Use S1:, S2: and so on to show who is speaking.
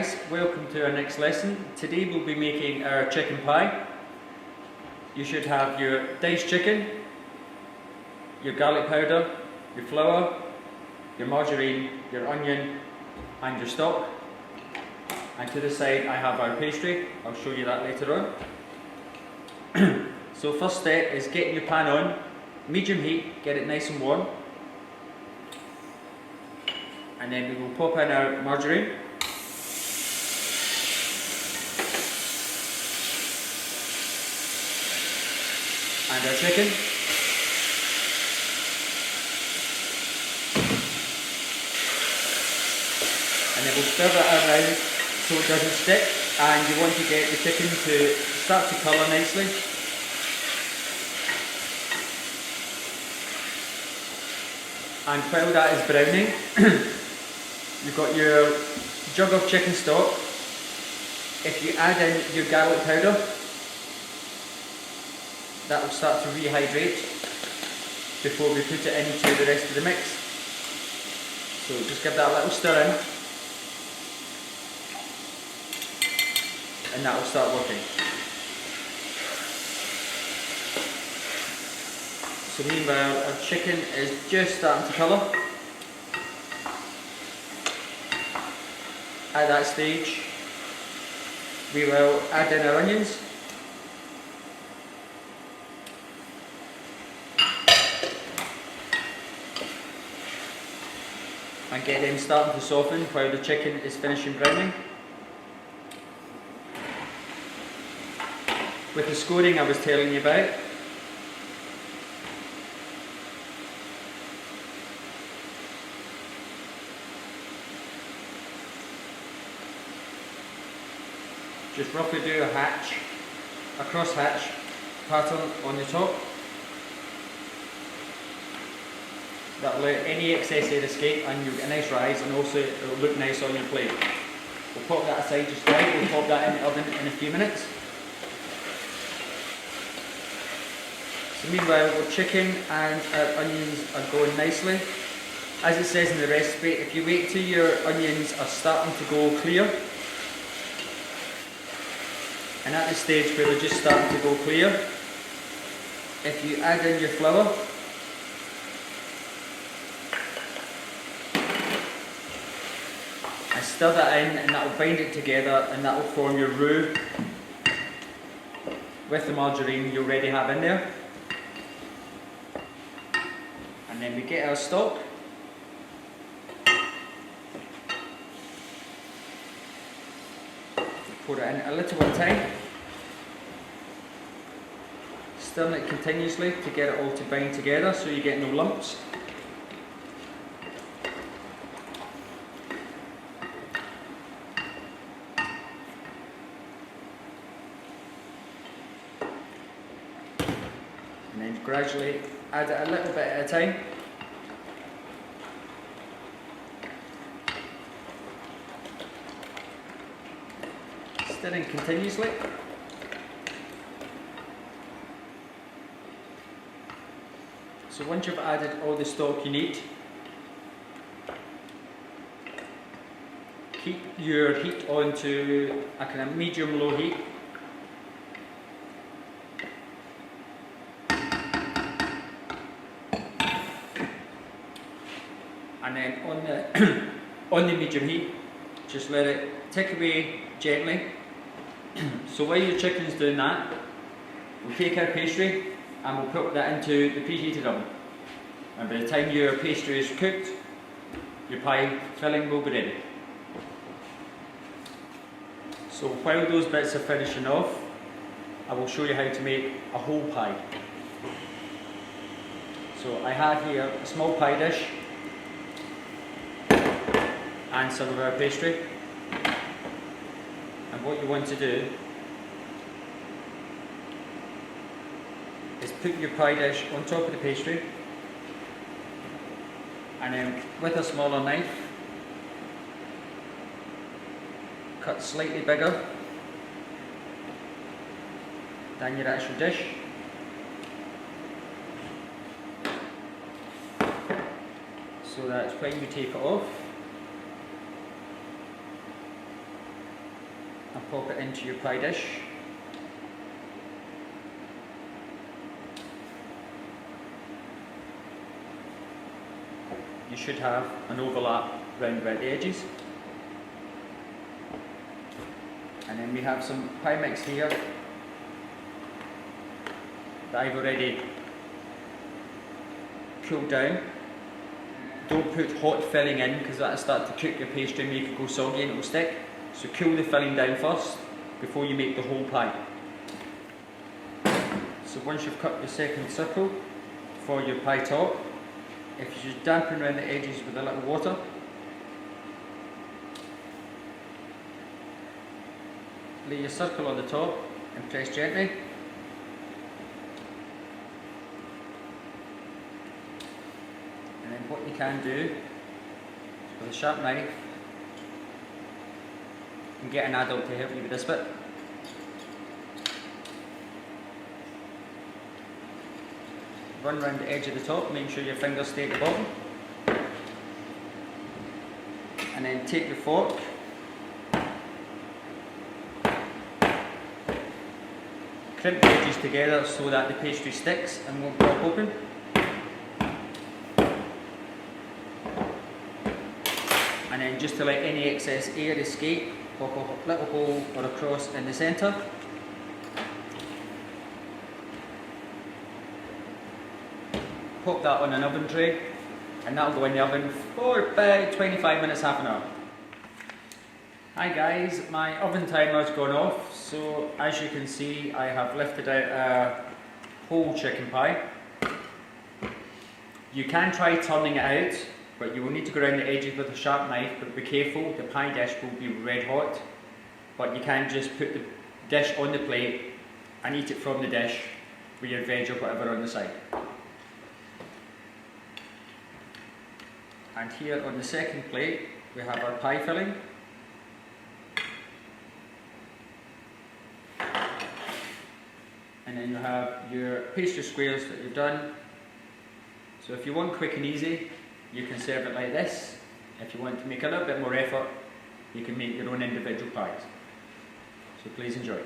S1: guys, welcome to our next lesson. Today we'll be making our chicken pie. You should have your diced chicken, your garlic powder, your flour, your margarine, your onion and your stock. And to the side I have our pastry. I'll show you that later on. So first step is getting your pan on, medium heat, get it nice and warm. And then we will pop in our margarine. And our chicken. And then we'll stir that around so it doesn't stick, and you want to get the chicken to start to colour nicely. And while that is browning, you've got your jug of chicken stock. If you add in your garlic powder, that will start to rehydrate before we put it into the rest of the mix. So just give that a little stir in, and that will start working. So meanwhile, our chicken is just starting to colour. At that stage, we will add in our onions. And get them starting to soften while the chicken is finishing browning. With the scoring I was telling you about, just roughly do a cross hatch pattern on the top. That'll let any excess air escape and you'll get a nice rise, and also it'll look nice on your plate. We'll pop that aside just now, we'll pop that in the oven in a few minutes. So meanwhile, our chicken and our onions are going nicely. As it says in the recipe, if you wait till your onions are starting to go clear, and at the stage where they're just starting to go clear, if you add in your flour, and stir that in, and that will bind it together, and that will form your roux with the margarine you already have in there. And then we get our stock. Pour it in a little at a time, stirring it continuously to get it all to bind together so you get no lumps. And then gradually add it a little bit at a time. Stirring continuously. So once you've added all the stock you need, keep your heat on to a kind of medium-low heat. And then on the on the medium heat, just let it tick away gently. So while your chicken's doing that, we'll take our pastry and we'll put that into the preheated oven. And by the time your pastry is cooked, your pie filling will be ready. So while those bits are finishing off, I will show you how to make a whole pie. So I have here a small pie dish and some of our pastry. And what you want to do is put your pie dish on top of the pastry, and then with a smaller knife, cut slightly bigger than your actual dish. So that when you take it off, pop it into your pie dish. You should have an overlap round about the edges. And then we have some pie mix here that I've already cooled down. Don't put hot filling in because that'll start to cook your pastry and make it go soggy and it will stick. So cool the filling down first before you make the whole pie. So once you've cut your second circle for your pie top, if you just dampen around the edges with a little water, lay your circle on the top and press gently. And then what you can do with a sharp knife, and get an adult to help you with this bit. Run around the edge of the top, make sure your fingers stay at the bottom. And then take your fork, crimp the edges together so that the pastry sticks and won't pop open. And then just to let any excess air escape, pop a little hole or a cross in the centre. Pop that on an oven tray and that'll go in the oven for about 25 minutes, half an hour. Hi guys, my oven timer's gone off, so as you can see I have lifted out a whole chicken pie. You can try turning it out, but you will need to go around the edges with a sharp knife, but be careful, the pie dish will be red hot. But you can just put the dish on the plate and eat it from the dish with your veg or whatever on the side. And here on the second plate we have our pie filling. And then you have your pastry squares that you've done. So if you want quick and easy, you can serve it like this. If you want to make a little bit more effort, you can make your own individual pies. So please enjoy.